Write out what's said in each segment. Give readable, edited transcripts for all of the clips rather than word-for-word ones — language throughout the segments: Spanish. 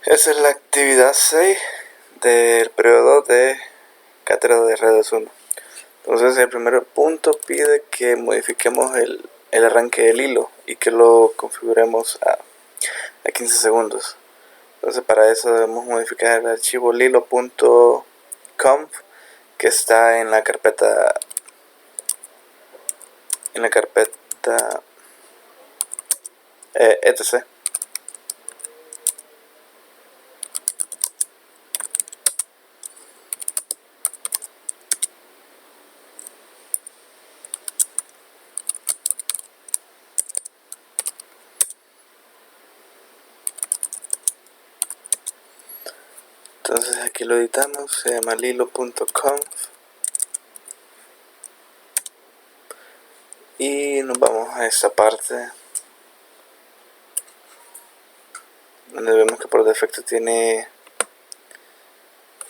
Esa es la actividad 6 del periodo de Cátedra de Redes 1. Entonces el primer punto pide que modifiquemos el arranque del hilo y que lo configuremos a 15 segundos. Entonces para eso debemos modificar el archivo lilo.conf que está en la carpeta etc. Entonces aquí lo editamos, se llama lilo.conf y nos vamos a esta parte donde vemos que por defecto tiene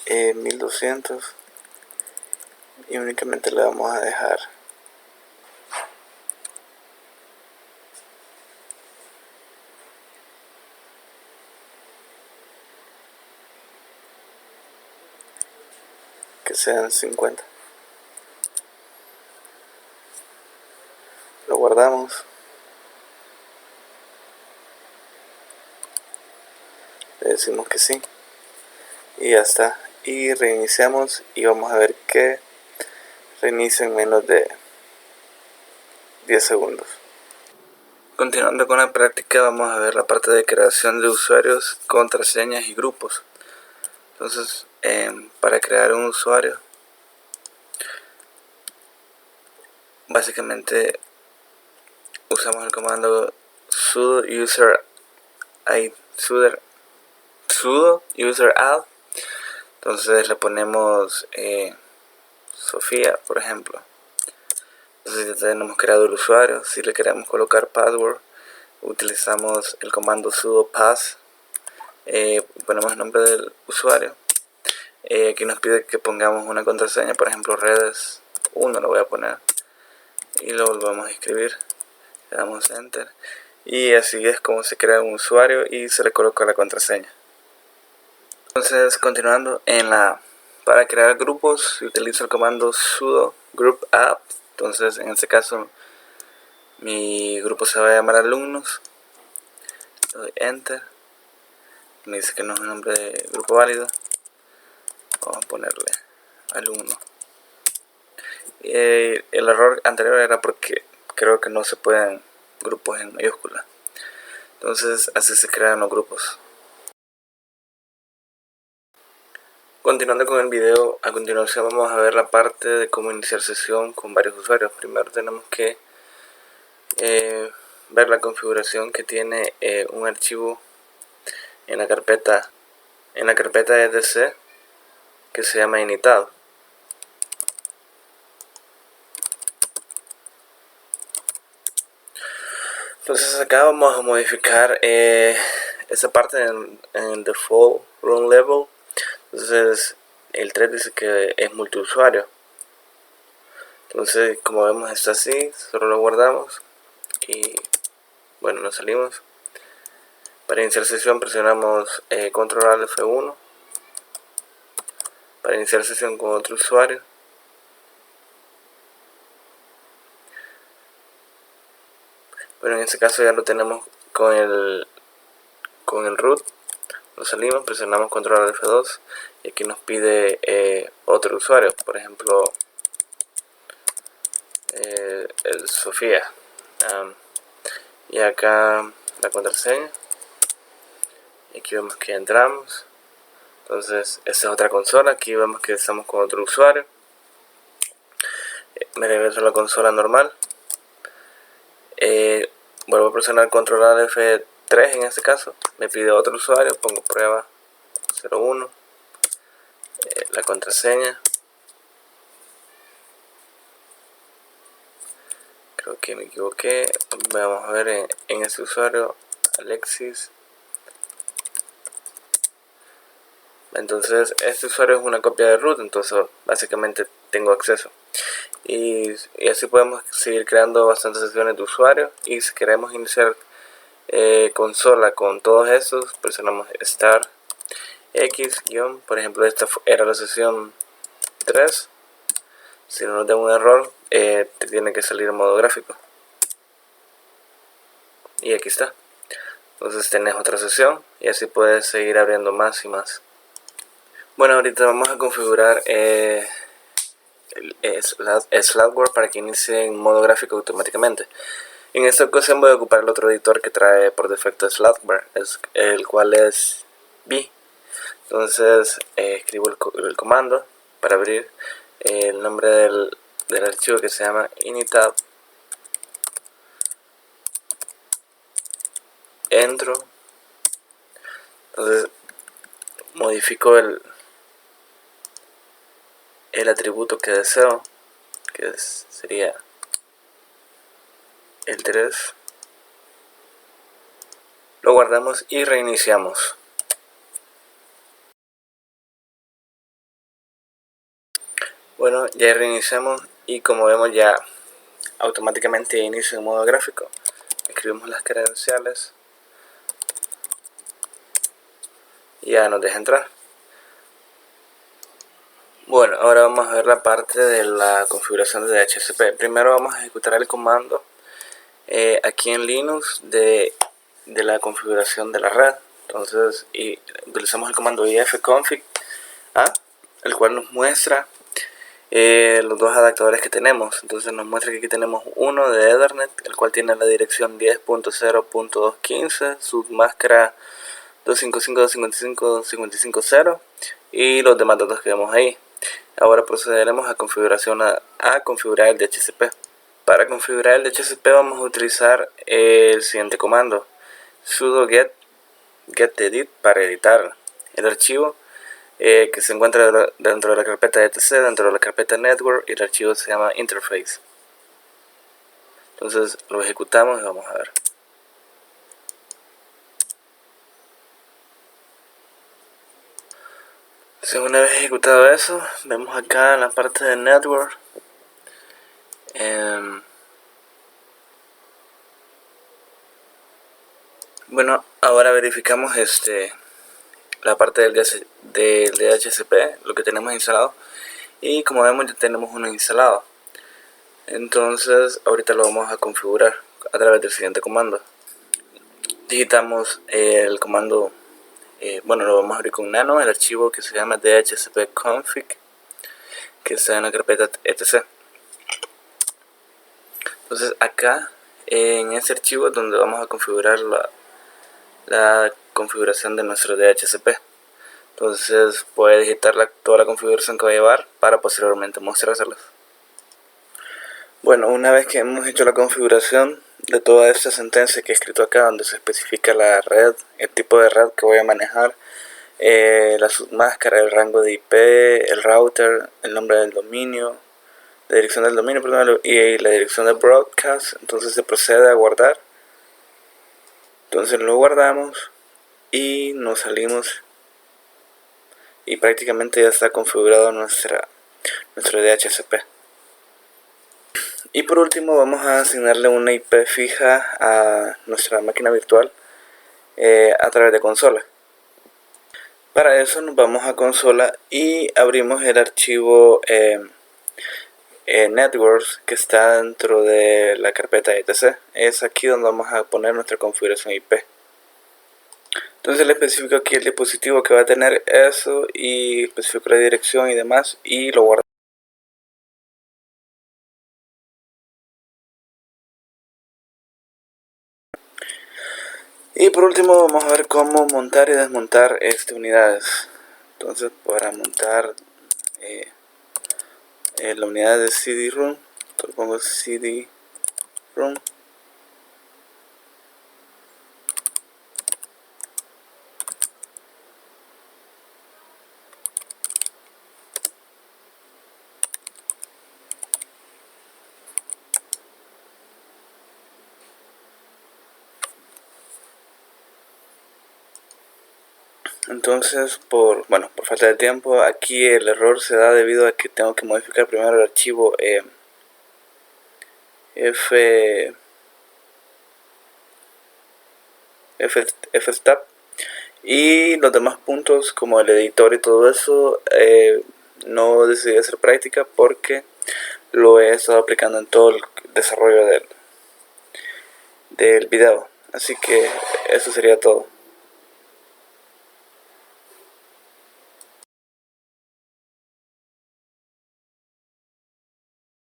1200 y únicamente le vamos a dejar que sean 50. Lo guardamos, le decimos que sí y ya está, y reiniciamos y vamos a ver que reinicia en menos de 10 segundos. Continuando con la práctica, vamos a ver la parte de creación de usuarios, contraseñas y grupos. Entonces, para crear un usuario, básicamente usamos el comando sudo user add. Entonces le ponemos Sofía, por ejemplo. Entonces ya tenemos creado el usuario. Si le queremos colocar password, utilizamos el comando sudo pass, ponemos el nombre del usuario. Aquí nos pide que pongamos una contraseña, por ejemplo redes 1 lo voy a poner y lo volvemos a escribir, le damos enter y así es como se crea un usuario y se le coloca la contraseña. Entonces, continuando, para crear grupos utilizo el comando sudo group app. Entonces en este caso mi grupo se va a llamar alumnos, le doy enter, me dice que no es un nombre de grupo válido, vamos a ponerle alumno. El error anterior era porque creo que no se pueden grupos en mayúscula. Entonces así se crean los grupos. Continuando con el video, a continuación vamos a ver la parte de cómo iniciar sesión con varios usuarios. Primero tenemos que ver la configuración que tiene un archivo en la carpeta etc que se llama initado. Entonces acá vamos a modificar esa parte en default run level. Entonces el 3 dice que es multiusuario. Entonces como vemos está así, solo lo guardamos y bueno, nos salimos. Para iniciar sesión presionamos control alt F1 para iniciar sesión con otro usuario. Bueno, en este caso ya lo tenemos con el root. Nos salimos, presionamos control alt F2 y aquí nos pide otro usuario, por ejemplo el Sofía, y acá la contraseña y aquí vemos que entramos. Entonces esta es otra consola, aquí vemos que estamos con otro usuario. Me regreso a la consola normal, vuelvo a presionar control alt F3 en este caso, me pide otro usuario, pongo prueba 01, la contraseña, creo que me equivoqué, vamos a ver en este usuario Alexis. Entonces este usuario es una copia de root, entonces básicamente tengo acceso y así podemos seguir creando bastantes sesiones de usuario. Y si queremos iniciar consola con todos estos, presionamos start X guión, por ejemplo esta era la sesión 3. Si no nos da un error, te tiene que salir en modo gráfico. Y aquí está. Entonces tenés otra sesión y así puedes seguir abriendo más y más. Bueno, ahorita vamos a configurar Slideware para que inicie en modo gráfico automáticamente. En esta ocasión voy a ocupar el otro editor que trae por defecto Slideware, el cual es B. Entonces escribo el comando para abrir el nombre del archivo, que se llama initab. Entro. Entonces modifico el atributo que deseo, que sería el 3. Lo guardamos y reiniciamos. Bueno, ya reiniciamos y como vemos ya automáticamente inicia en modo gráfico. Escribimos las credenciales y ya nos deja entrar. Bueno, ahora vamos a ver la parte de la configuración de DHCP. Primero vamos a ejecutar el comando aquí en Linux de la configuración de la red. Entonces utilizamos el comando ifconfig a, el cual nos muestra los dos adaptadores que tenemos. Entonces nos muestra que aquí tenemos uno de Ethernet, el cual tiene la dirección 10.0.215, su máscara 255.255.255.0 y los demás datos que vemos ahí. Ahora procederemos a configurar el DHCP. Para configurar el DHCP vamos a utilizar el siguiente comando: sudo getEdit para editar el archivo que se encuentra dentro de la carpeta etc, dentro de la carpeta network, y el archivo se llama interface. Entonces lo ejecutamos y vamos a ver. Entonces, una vez ejecutado eso, vemos acá en la parte de network bueno, ahora verificamos la parte del DHCP, lo que tenemos instalado, y como vemos ya tenemos uno instalado. Entonces ahorita lo vamos a configurar a través del siguiente comando. Digitamos el comando, bueno, lo vamos a abrir con nano, el archivo que se llama dhcpconfig, que está en la carpeta etc. Entonces acá en este archivo es donde vamos a configurar la configuración de nuestro DHCP. Entonces puede digitar toda la configuración que va a llevar para posteriormente mostrárselas. Bueno, una vez que hemos hecho la configuración de toda esta sentencia que he escrito acá, donde se especifica la red, el tipo de red que voy a manejar, la submáscara, el rango de IP, el router, el nombre del dominio, la dirección del dominio, perdón, y la dirección de broadcast, entonces se procede a guardar. Entonces lo guardamos y nos salimos y prácticamente ya está configurado nuestro DHCP. Y por último vamos a asignarle una IP fija a nuestra máquina virtual a través de consola. Para eso nos vamos a consola y abrimos el archivo networks que está dentro de la carpeta etc. Es aquí donde vamos a poner nuestra configuración IP. Entonces le especifico aquí el dispositivo que va a tener eso y especifico la dirección y demás y lo guardo. Y por último vamos a ver cómo montar y desmontar unidades. Entonces para montar la unidad de CD-ROM, entonces pongo CD-ROM. Entonces por falta de tiempo, aquí el error se da debido a que tengo que modificar primero el archivo fstab, Y los demás puntos, como el editor y todo eso, no decidí hacer práctica porque lo he estado aplicando en todo el desarrollo del video. Así que eso sería todo.